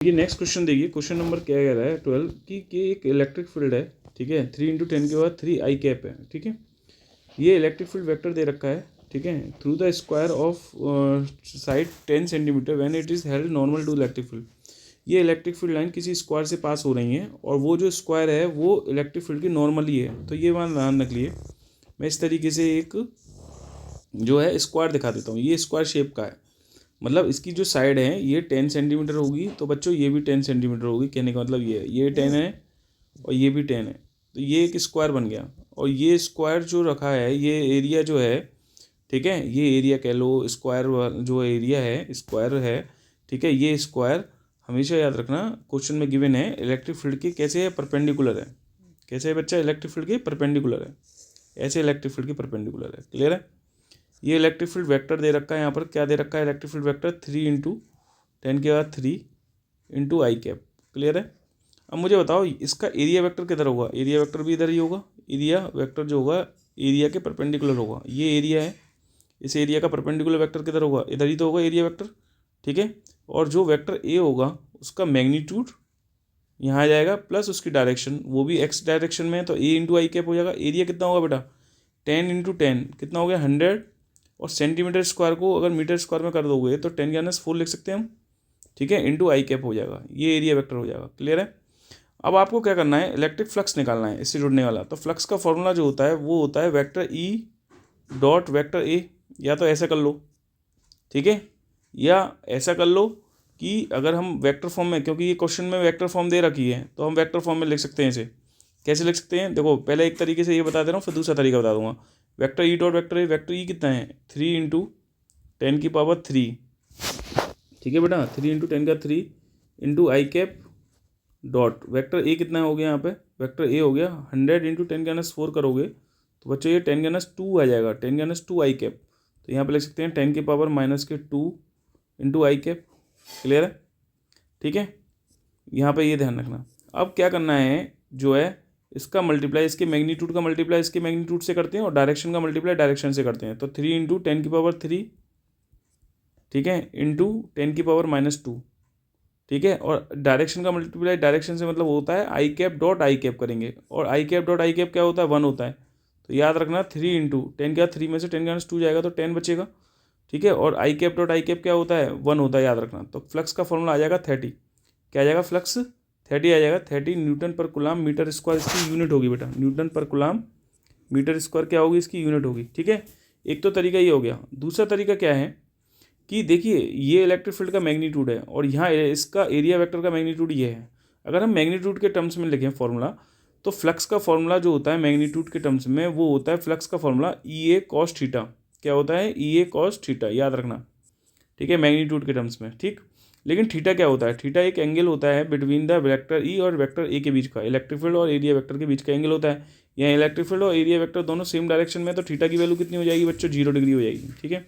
ये next question देखिए, question number क्या कह रहा है 12 कि एक इलेक्ट्रिक फील्ड है, ठीक है, 3 × 10 के बाद 3 आई कैप है, ठीक है। ये इलेक्ट्रिक फील्ड वेक्टर दे रखा है, ठीक है, through the square of side 10 centimetre when it is held normal to electric field. ये इलेक्ट्रिक फील्ड लाइन किसी स्क्वायर से पास हो रही है और वो जो स्क्वायर है वो इलेक्ट्रिक फील्ड की नॉर्मली है। तो ये बात ध्यान रख लिए, मैं इस तरीके से एक जो है स्क्वायर दिखा देता हूँ। ये स्क्वायर शेप का है, मतलब इसकी जो साइड है ये 10 सेंटीमीटर होगी, तो बच्चों ये भी 10 सेंटीमीटर होगी। कहने का मतलब ये 10 है और ये भी 10 है, तो ये एक स्क्वायर बन गया। और ये स्क्वायर जो रखा है, ये एरिया जो है, ठीक है, ये एरिया कह लो, स्क्वायर जो एरिया है स्क्वायर है, ठीक है। ये स्क्वायर हमेशा याद रखना, क्वेश्चन में गिवन है इलेक्ट्रिक फील्ड की कैसे है, परपेंडिकुलर है। कैसे है बच्चा, इलेक्ट्रिक फील्ड की परपेंडिकुलर है, ऐसे इलेक्ट्रिक फील्ड की परपेंडिकुलर है। क्लियर है। ये इलेक्ट्रिक फील्ड वेक्टर दे रखा है, यहाँ पर क्या दे रखा है, इलेक्ट्रिक फील्ड वेक्टर 3 × 10 के बाद 3 × आई कैप। क्लियर है। अब मुझे बताओ इसका एरिया वेक्टर किधर होगा, एरिया वेक्टर भी इधर ही होगा। एरिया वेक्टर जो होगा एरिया के परपेंडिकुलर होगा। ये एरिया है, इस एरिया का परपेंडिकुलर वेक्टर किधर होगा, इधर ही तो होगा एरिया वेक्टर, ठीक है। और जो वेक्टर ए होगा उसका मैग्नीट्यूड यहाँ आ जाएगा प्लस उसकी डायरेक्शन, वो भी एक्स डायरेक्शन में है, तो ए × आई कैप हो जाएगा। एरिया कितना होगा बेटा, 10 × 10 कितना हो गया 100, और सेंटीमीटर स्क्वायर को अगर मीटर स्क्वायर में कर दोगे तो 10⁻4 लिख सकते हैं हम, ठीक है, इंटू आई कैप हो जाएगा। ये एरिया वेक्टर हो जाएगा। क्लियर है। अब आपको क्या करना है, इलेक्ट्रिक फ्लक्स निकालना है इससे जुड़ने वाला। तो फ्लक्स का फॉर्मूला जो होता है वो होता है vector E dot vector A, या तो ऐसा कर लो, ठीक है, या ऐसा कर लो कि अगर हम वेक्टर फॉर्म में, क्योंकि ये क्वेश्चन में वेक्टर फॉर्म दे रखी है तो हम वेक्टर फॉर्म में लिख सकते हैं इसे। कैसे लिख सकते हैं, देखो पहले एक तरीके से ये बता दे रहा हूँ, फिर दूसरा तरीका बता दूंगा। Vector E dot vector E कितना है 3 × 10⁻3, ठीक है बेटा, 3 × 10⁻3 into I cap dot vector A कितना हो गया यहाँ पे, वेक्टर ए हो गया 100 × 10⁻4 करोगे तो बच्चों ये 10⁻2 आ जाएगा, 10⁻2 आई कैप। तो यहाँ पे लिख सकते हैं 10⁻2 इंटू आई कैप। क्लियर है, ठीक है। यहाँ पे ये ध्यान रखना। अब क्या करना है, जो है इसका मल्टीप्लाई, इसके मैग्नीट्यूड का मल्टीप्लाई इसके मैग्नीट्यूड से करते हैं और डायरेक्शन का मल्टीप्लाई डायरेक्शन से करते हैं। तो 3 × 10⁻3, ठीक है, इंटू 10⁻2, ठीक है, और डायरेक्शन का मल्टीप्लाई डायरेक्शन से मतलब होता है आई कैप डॉट आई कैप करेंगे, और आई कैप डॉट आई कैप क्या होता है 1 होता है। तो याद रखना 3 × 10⁻3 में से 10⁻2 जाएगा तो 10 बचेगा, ठीक है, और आई कैप डॉट आई कैप क्या होता है 1 होता है, याद रखना। तो फ्लक्स का फॉर्मूला आ जाएगा 30, क्या आ जाएगा फ्लक्स 30 आ जाएगा, 30 न्यूटन पर कुलाम मीटर स्क्वायर इसकी यूनिट होगी बेटा, न्यूटन पर कुलाम मीटर स्क्वायर क्या होगी इसकी यूनिट होगी, ठीक है। एक तो तरीका ये हो गया। दूसरा तरीका क्या है कि देखिए ये इलेक्ट्रिक फील्ड का मैग्नीट्यूड है और यहाँ इसका एरिया वेक्टर का मैग्नीट्यूड ये है। अगर हम मैग्नीट्यूड के टर्म्स में लिखें फॉर्मूला, तो फ्लक्स का फॉर्मूला जो होता है मैग्नीट्यूड के टर्म्स में वो होता है फ्लक्स का फॉर्मूला ई ए कॉस थीटा। क्या होता है, ई ए कॉस थीटा, याद रखना, ठीक है, मैग्नीट्यूड के टर्म्स में, ठीक। लेकिन थीटा क्या होता है, थीटा एक एंगल होता है बिटवीन द वेक्टर ई और वेक्टर ए के बीच का, इलेक्ट्रिक फील्ड और एरिया वेक्टर के बीच का एंगल होता है। यहाँ इलेक्ट्रिक फील्ड और एरिया वेक्टर दोनों सेम डायरेक्शन में, तो थीटा की वैल्यू कितनी हो जाएगी बच्चों 0 डिग्री हो जाएगी, ठीक है।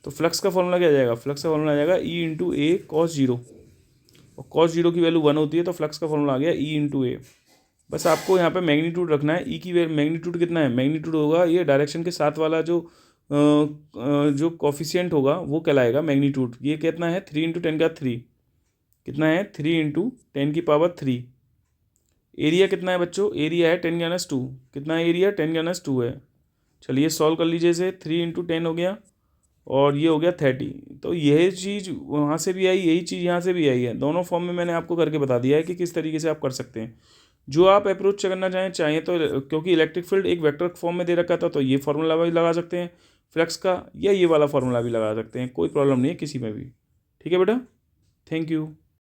तो फ्लक्स का फॉर्मूला क्या आ जाएगा, फ्लक्स का फॉर्मूला आ जाएगा ई × ए कॉस 0, और कॉस 0 की वैल्यू 1 होती है, तो फ्लक्स का फॉर्मूला आ गया ई × ए। बस आपको यहाँ पे मैग्नीट्यूड रखना है, ई की मैग्नीट्यूड कितना है, मैग्नीट्यूड होगा ये डायरेक्शन के साथ वाला जो कॉफिशिएंट होगा वो कहलाएगा मैग्नीट्यूड। ये कितना है 3 × 10⁻3, कितना है 3 × 10⁻3। एरिया कितना है बच्चों, एरिया है 10⁻2, कितना है एरिया 10⁻2 है। चलिए सॉल्व कर लीजिए इसे, 3 × 10 हो गया और ये हो गया 30। तो यही चीज़ वहाँ से भी आई, यही चीज़ यहाँ से भी आई है। दोनों फॉर्म में मैंने आपको करके बता दिया है कि किस तरीके से आप कर सकते हैं, जो आप अप्रोच करना चाहें तो, क्योंकि इलेक्ट्रिक फील्ड एक वेक्टर फॉर्म में दे रखा था तो ये फार्मूला भी लगा सकते हैं फ्लक्स का, या ये वाला फार्मूला भी लगा सकते हैं, कोई प्रॉब्लम नहीं है किसी में भी, ठीक है बेटा। Thank you.